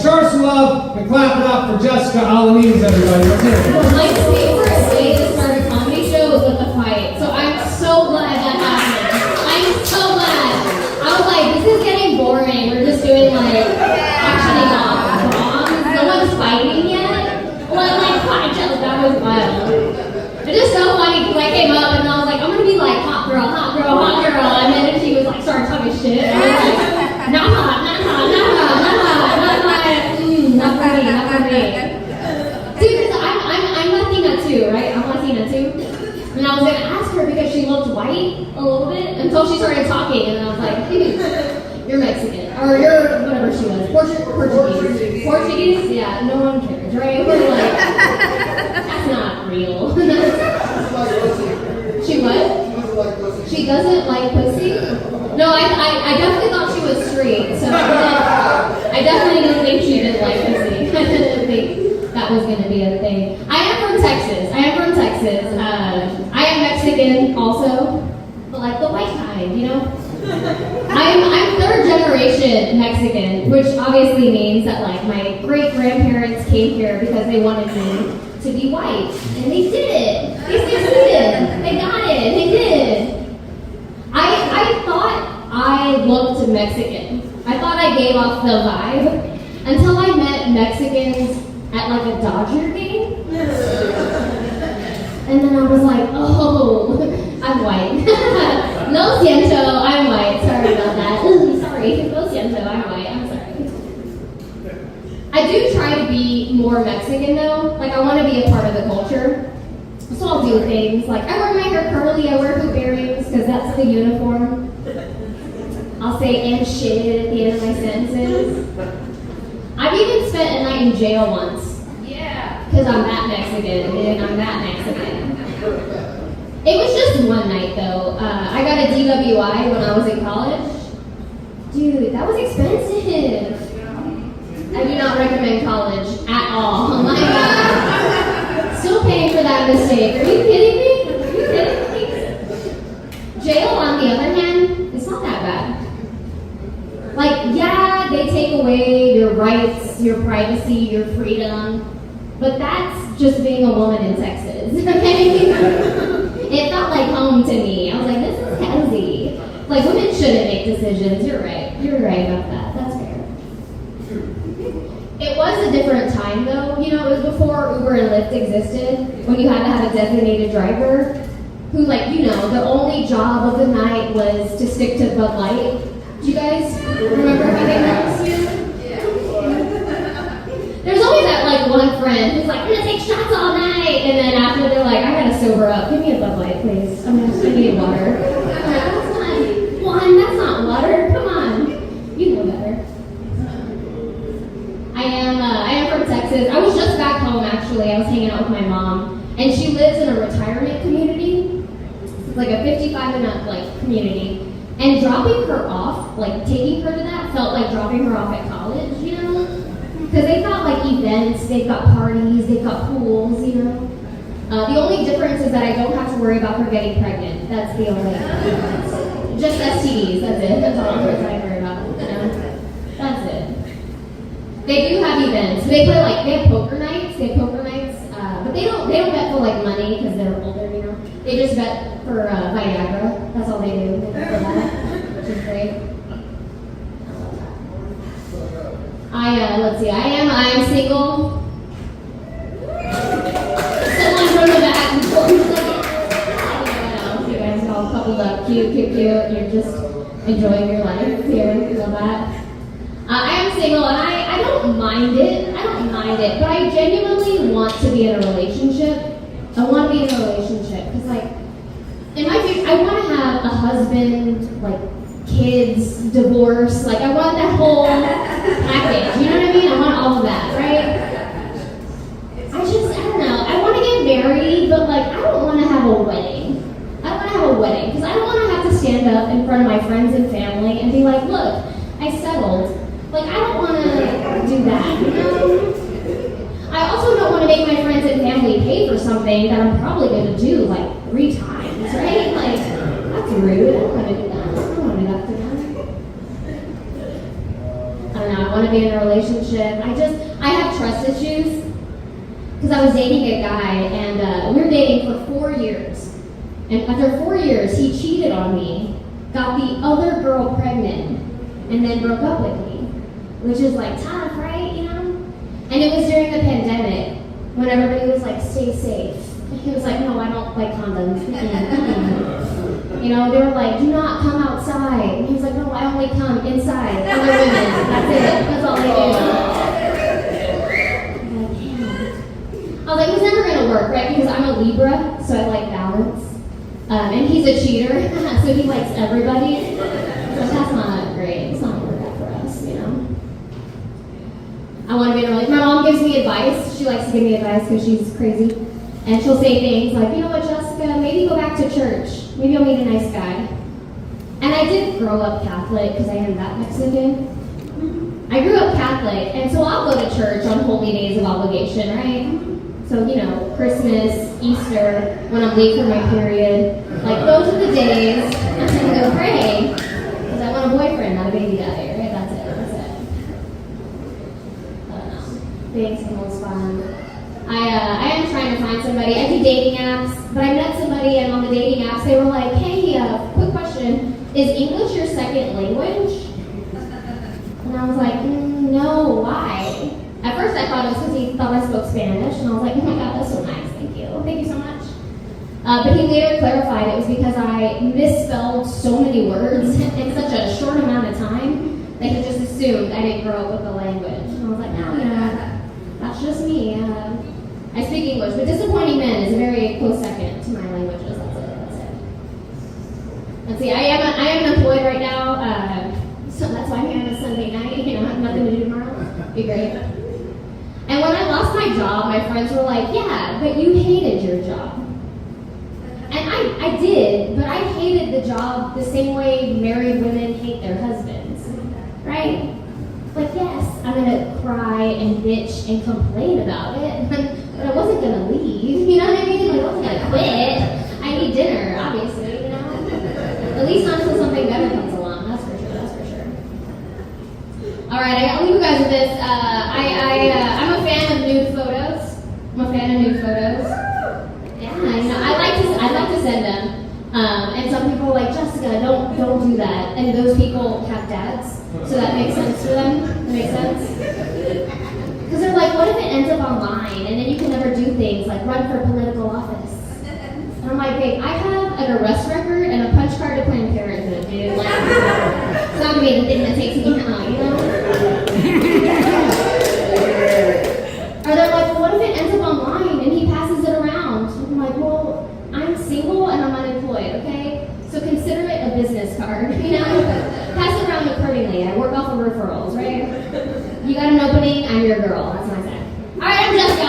Show some love and clap it up for Jessica Alanis, everybody. Let's hear it. Like, the first day to start a comedy show was with a fight. So I'm so glad that happened. I'm so glad. I was like, this is getting boring. We're just doing like auctioning off bombs. No one's fighting yet. Well, like, fight shows. That was wild. It's just so funny because I came up and I was like, I'm gonna be like hot girl, hot girl, hot girl. And then she was like, started talking shit. And I was like, not hot, not hot, not hot, not hot, not hot. Not for me, not for me. See, because I'm Latina too, right? I'm Latina too. And I was gonna ask her because she looked white a little bit until she started talking, and I was like, hey, you're Mexican. Or you're whatever she was. Portuguese. Portuguese? Yeah, no one cares, right? We're like, that's not real. She what? She doesn't like pussy? No, I definitely thought she was straight, so I definitely didn't think she did like pussy. I didn't think that was going to be a thing. I am from Texas. I am Mexican also, but like the white kind, you know? I'm third generation Mexican, which obviously means that like my great grandparents came here because they wanted me to be white, and they did it. They succeeded. They got it. They did. I thought I looked Mexican. I thought I gave off the vibe until I met Mexicans at like a Dodger game. And then I was like, oh, I'm white. No siento, I'm white. Sorry about that. Sorry, no siento, I'm white. I'm sorry. I do try to be more Mexican though. Like I want to be a part of the culture. So I'll do things like I wear my hair curly, I wear hoop earrings because that's the uniform. I'll say and shit at the end of my sentences. I've even spent a night in jail once. Yeah. Because I'm that Mexican, and I'm that Mexican. It was just one night though. I got a DWI when I was in college. Dude, that was expensive. I do not recommend college at all. Oh my God. Still paying for that mistake. Are you kidding me? Are you kidding me? Jail, on the other hand, it's not that bad. Like, yeah, they take away your rights, your privacy, your freedom, but that's just being a woman in Texas, okay? It felt like home to me. I was like, this is cozy. Like, women shouldn't make decisions. You're right. You're right about that. That's fair. It was a different time, though. You know, it was before Uber and Lyft existed, when you had to have a designated driver who, like, you know, the only job of the night was to stick to Bud Light. Do you guys remember having those? Yeah. There's always that, like, one friend who's like, I'm gonna take shots all night, and then after they're like, I gotta sober up. Give me a Bud Light, please. I'm just gonna need water. I'm like, that's not one. That's not water. Come on. You know better. I am from Texas. I was just back home, actually. I was hanging out with my mom, and she lives in a retirement community. It's like a 55 and up, like, community. And dropping her off, like taking her to that, felt like dropping her off at college, you know? Because they've got like events, they've got parties, they've got pools, you know? The only difference is that I don't have to worry about her getting pregnant. That's the only difference. Just STDs, that's it. That's all I'm worry about, you know? That's it. They do have events. They have poker nights, but they don't bet for like money because they're older, you know? They just bet for Viagra. That's all they do. They bet for that, which is great. Let's see. I am single. Someone from the back. You guys are all coupled up, cute. You're just enjoying your life here. Love that. I am single, and I don't mind it. But I genuinely want to be in a relationship. I want to be in a relationship because, like, in my future, I want to have a husband, like, kids, divorce. Like, I want that whole package. You know what I mean? I want all of that, right? I don't know. I want to get married, but, like, I don't want to have a wedding. I want to have a wedding because I don't want to have to stand up in front of my friends and family and be like, look, I settled. Like, I don't want to do that, you know? I also don't want to make my friends and family pay for something that I'm probably going to do, like, 3 times, right? Like, that's rude. I don't want to do that. I don't want to do that to them. I don't know. I want to to be in a relationship. I have trust issues because I was dating a guy, and we were dating for 4 years. And after 4 years, he cheated on me, got the other girl pregnant, and then broke up with me, which is like tough, right? You know? And it was during the pandemic when everybody was like, stay safe. And he was like, no, I don't like condoms. You know, they were like, do not come outside. And he was like, no, I only come inside. Other women. That's it. That's all they do. I was like, it's never going to work, right? Because I'm a Libra, so I like balance. And he's a cheater, so he likes everybody. So that's not great. It's not going to work out for us, you know? I want to be in a relationship. My mom gives me advice. She likes to give me advice because she's crazy. And she'll say things like, you know what, Jessica, maybe go back to church. Maybe you'll meet a nice guy. And I did grow up Catholic because I am that Mexican. I grew up Catholic, and so I'll go to church on holy days of obligation, right? So, you know, Christmas, Easter, when I'm late for my period. Like, those are the days I'm going to go pray because I want a boyfriend, not a baby daddy, right? That's it. I don't know. Dating's the most fun. I am trying to find somebody. I do dating apps, but I met somebody, and on the dating apps, they were like, hey, quick question. Is English your second language? And I was like, no, why? At first I thought it was because he thought I spoke Spanish, and I was like, oh my god, that's so nice, thank you so much. But he later clarified it was because I misspelled so many words in such a short amount of time that he just assumed I didn't grow up with the language. And I was like, no, you know, that's just me. I speak English, but disappointing men is a very close second to my languages. That's it. Let's see, I am employed right now, so that's why I'm here on a Sunday night. You know, I have nothing to do tomorrow. Be great. And when I lost my job, my friends were like, yeah, but you hated your job. And I did, but I hated the job the same way married women hate their husbands, right? Like, yes, I'm gonna cry and bitch and complain about it, but I wasn't gonna leave, you know what I mean? Like, I wasn't gonna quit. I need dinner, obviously, you know? At least not until something better comes along, that's for sure. All right, I'll leave you guys with this. I'm a fan of nude photos. Yeah, you know, I like to send them. And some people are like, Jessica, don't do that. And those people have dads, so that makes sense for them. That makes sense. Because they're like, what if it ends up online, and then you can never do things like run for political office? And I'm like, babe, I have an arrest record and a punch card to Planned Parenthood, dude. Like, it's not gonna be the thing that takes me out, you know? Or they're like, well, what if it ends up online and he passes it around? I'm like, well, I'm single and I'm unemployed, okay? So consider it a business card, you know? Pass it around accordingly. I work off of referrals, right? You got an opening, I'm your girl. That's what I said. All right, I'm Jessica.